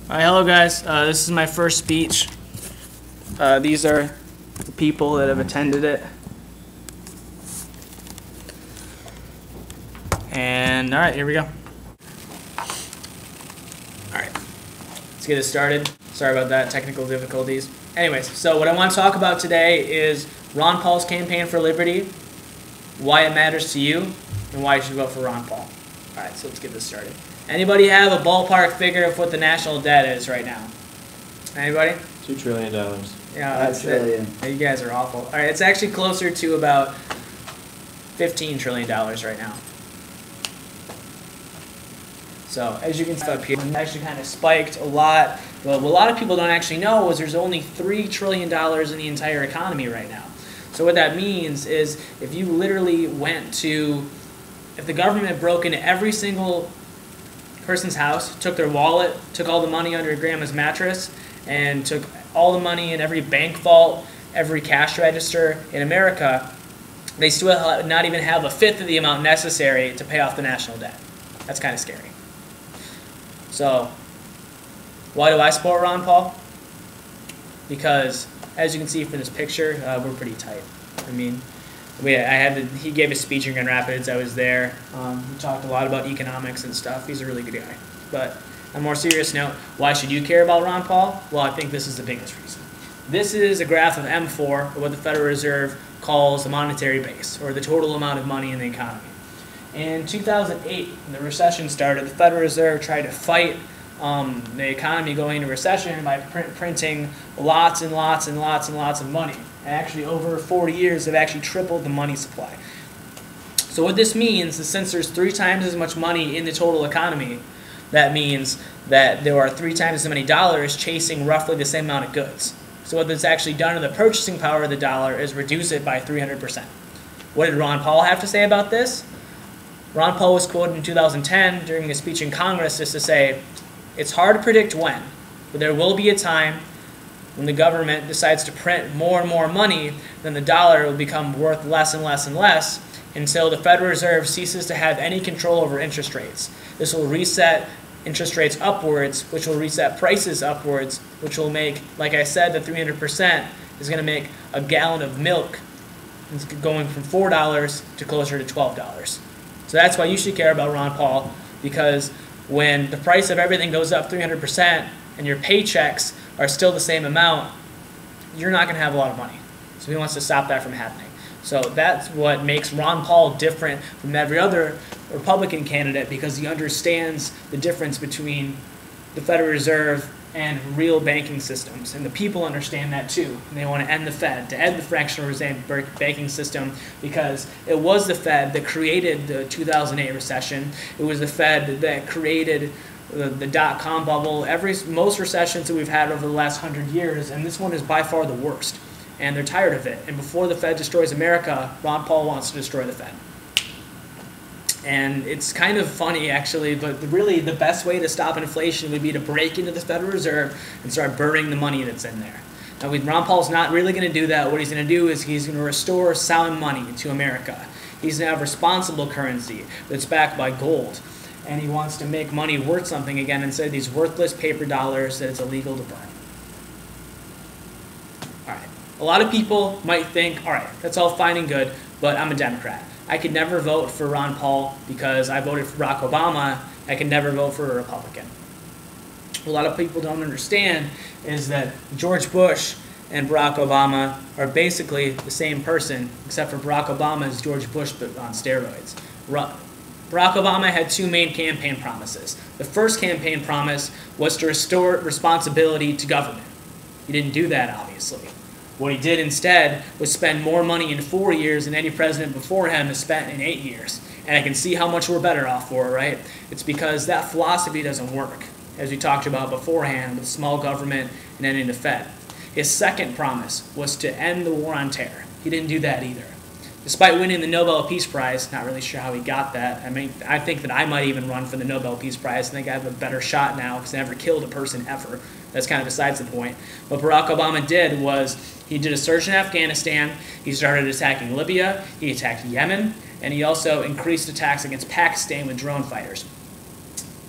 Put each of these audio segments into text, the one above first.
Alright, hello guys. This is my first speech. These are the people that have attended it. And alright, here we go. Alright, let's get it started. Sorry about that, technical difficulties. Anyways, so what I want to talk about today is Ron Paul's campaign for liberty, why it matters to you, and why you should vote for Ron Paul. Alright, so let's get this started. Anybody have a ballpark figure of what the national debt is right now? Anybody? $2 trillion. Yeah, that's it. You guys are awful. All right, it's actually closer to about $15 trillion right now. So as you can see up here, it actually kind of spiked a lot. But what a lot of people don't actually know is there's only $3 trillion in the entire economy right now. So what that means is if you literally went to, if the government broke into every single person's house, took their wallet, took all the money under grandma's mattress, and took all the money in every bank vault, every cash register in America, they still not even have a fifth of the amount necessary to pay off the national debt. That's kind of scary. So, why do I support Ron Paul? Because, as you can see from this picture, we're pretty tight. I mean, he gave a speech in Grand Rapids. I was there. He talked a lot about economics and stuff. He's a really good guy. But on a more serious note, why should you care about Ron Paul? Well, I think this is the biggest reason. This is a graph of M4, or what the Federal Reserve calls the monetary base, or the total amount of money in the economy. In 2008, when the recession started, the Federal Reserve tried to fight the economy going into recession by printing lots and lots and lots and lots of money. And actually, over 40 years, they've actually tripled the money supply. So what this means is since there's 3 times as much money in the total economy, that means that there are 3 times as many dollars chasing roughly the same amount of goods. So what that's actually done to the purchasing power of the dollar is reduce it by 300%. What did Ron Paul have to say about this? Ron Paul was quoted in 2010 during a speech in Congress just to say, "It's hard to predict when, but there will be a time when the government decides to print more and more money, then the dollar will become worth less and less and less until the Federal Reserve ceases to have any control over interest rates. This will reset interest rates upwards, which will reset prices upwards, which will make, like I said, the 300% is going to make a gallon of milk going from $4 to closer to $12. So that's why you should care about Ron Paul, because when the price of everything goes up 300% and your paychecks are still the same amount, you're not going to have a lot of money. So he wants to stop that from happening. So that's what makes Ron Paul different from every other Republican candidate, because he understands the difference between the Federal Reserve and real banking systems. And the people understand that too. And they want to end the Fed, to end the fractional reserve banking system, because it was the Fed that created the 2008 recession. It was the Fed that created the dot-com bubble, most recessions that we've had over the last 100 years, and this one is by far the worst. And they're tired of it. And before the Fed destroys America, Ron Paul wants to destroy the Fed. And it's kind of funny, actually, but really the best way to stop inflation would be to break into the Federal Reserve and start burning the money that's in there. Now, Ron Paul's not really going to do that. What he's going to do is he's going to restore sound money to America. He's going to have responsible currency that's backed by gold. And he wants to make money worth something again instead of these worthless paper dollars that it's illegal to burn. All right. A lot of people might think, all right, that's all fine and good, but I'm a Democrat. I could never vote for Ron Paul because I voted for Barack Obama. I can never vote for a Republican. What a lot of people don't understand is that George Bush and Barack Obama are basically the same person, except for Barack Obama is George Bush but on steroids. Barack Obama had 2 main campaign promises. The first campaign promise was to restore responsibility to government. He didn't do that, obviously. What he did instead was spend more money in 4 years than any president before him has spent in 8 years. And I can see how much we're better off for it, right? It's because that philosophy doesn't work, as we talked about beforehand with small government and ending the Fed. His second promise was to end the war on terror. He didn't do that either. Despite winning the Nobel Peace Prize, not really sure how he got that. I mean, I think that I might even run for the Nobel Peace Prize. I think I have a better shot now because I never killed a person ever. That's kind of besides the point. What Barack Obama did was he did a surge in Afghanistan, he started attacking Libya, he attacked Yemen, and he also increased attacks against Pakistan with drone fighters.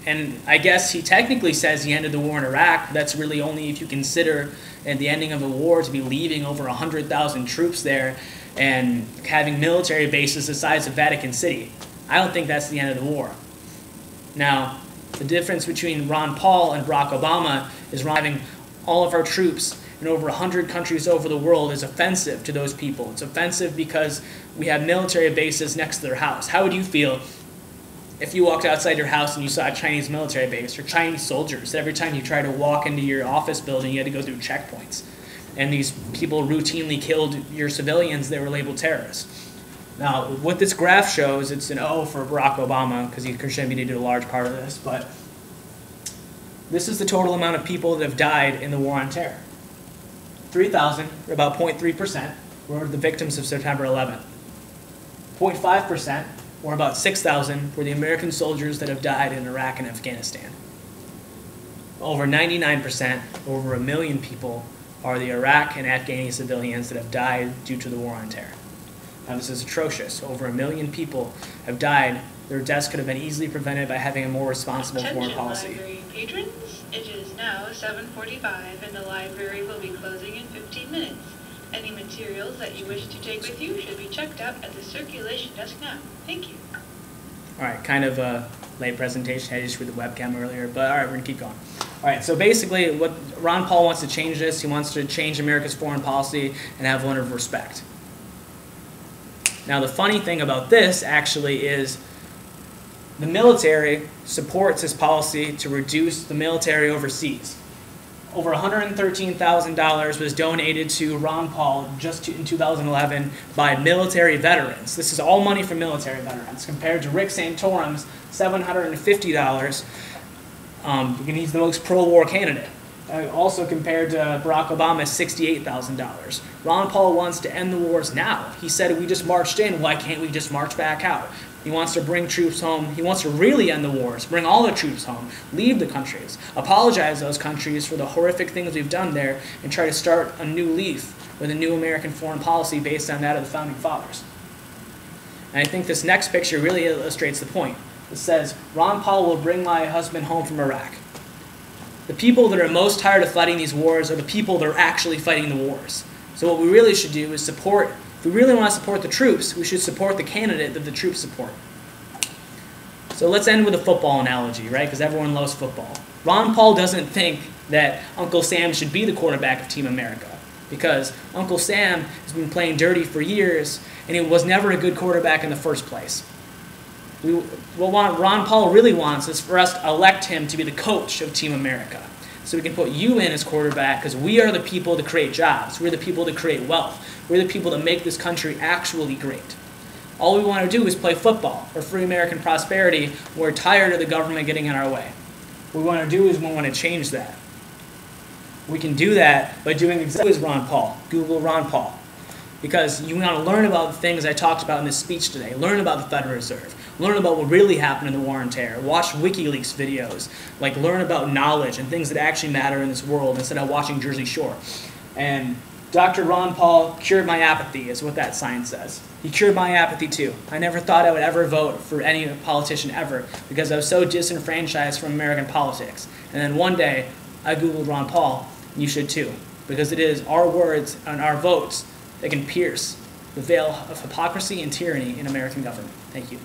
And I guess he technically says he ended the war in Iraq, but that's really only if you consider the ending of the war to be leaving over 100,000 troops there and having military bases the size of Vatican City. I don't think that's the end of the war. Now, the difference between Ron Paul and Barack Obama is having all of our troops in over 100 countries over the world is offensive to those people. It's offensive because we have military bases next to their house. How would you feel if you walked outside your house and you saw a Chinese military base or Chinese soldiers? Every time you tried to walk into your office building, you had to go through checkpoints. And these people routinely killed your civilians. They were labeled terrorists. Now, what this graph shows, it's an O for Barack Obama, because he contributed to a large part of this, but this is the total amount of people that have died in the war on terror. 3,000, or about 0.3%, were the victims of September 11th. 0.5%, or about 6,000, were the American soldiers that have died in Iraq and Afghanistan. Over 99%, over 1 million people, are the Iraq and Afghani civilians that have died due to the war on terror. Now, this is atrocious. Over 1 million people have died. Their deaths could have been easily prevented by having a more responsible foreign policy. Library patrons, it is now 7:45 and the library will be closing in 15 minutes. Any materials that you wish to take with you should be checked out at the circulation desk now. Thank you. All right, kind of a late presentation. I just read the webcam earlier, but all right, we're going to keep going. All right, so basically what Ron Paul wants to change this. He wants to change America's foreign policy and have one of respect. Now, the funny thing about this actually is the military supports his policy to reduce the military overseas. Over $113,000 was donated to Ron Paul just in 2011 by military veterans. This is all money from military veterans compared to Rick Santorum's $750. He's the most pro-war candidate. Also compared to Barack Obama's $68,000. Ron Paul wants to end the wars now. He said, we just marched in, why can't we just march back out? He wants to bring troops home. He wants to really end the wars, bring all the troops home, leave the countries, apologize to those countries for the horrific things we've done there, and try to start a new leaf with a new American foreign policy based on that of the Founding Fathers. And I think this next picture really illustrates the point. It says, Ron Paul will bring my husband home from Iraq. The people that are most tired of fighting these wars are the people that are actually fighting the wars. So what we really should do is support, if we really want to support the troops, we should support the candidate that the troops support. So let's end with a football analogy, right? Because everyone loves football. Ron Paul doesn't think that Uncle Sam should be the quarterback of Team America, because Uncle Sam has been playing dirty for years, and he was never a good quarterback in the first place. What Ron Paul really wants is for us to elect him to be the coach of Team America. So we can put you in as quarterback, because we are the people that create jobs. We're the people that create wealth. We're the people that make this country actually great. All we want to do is play football for free American prosperity. We're tired of the government getting in our way. What we want to do is we want to change that. We can do that by doing exactly as Ron Paul. Google Ron Paul. Because you want to learn about the things I talked about in this speech today. Learn about the Federal Reserve. Learn about what really happened in the war on terror. Watch WikiLeaks videos. Learn about knowledge and things that actually matter in this world instead of watching Jersey Shore. And Dr. Ron Paul cured my apathy, is what that sign says. He cured my apathy too. I never thought I would ever vote for any politician ever because I was so disenfranchised from American politics. And then one day, I Googled Ron Paul, and you should too. Because it is our words and our votes that can pierce the veil of hypocrisy and tyranny in American government. Thank you.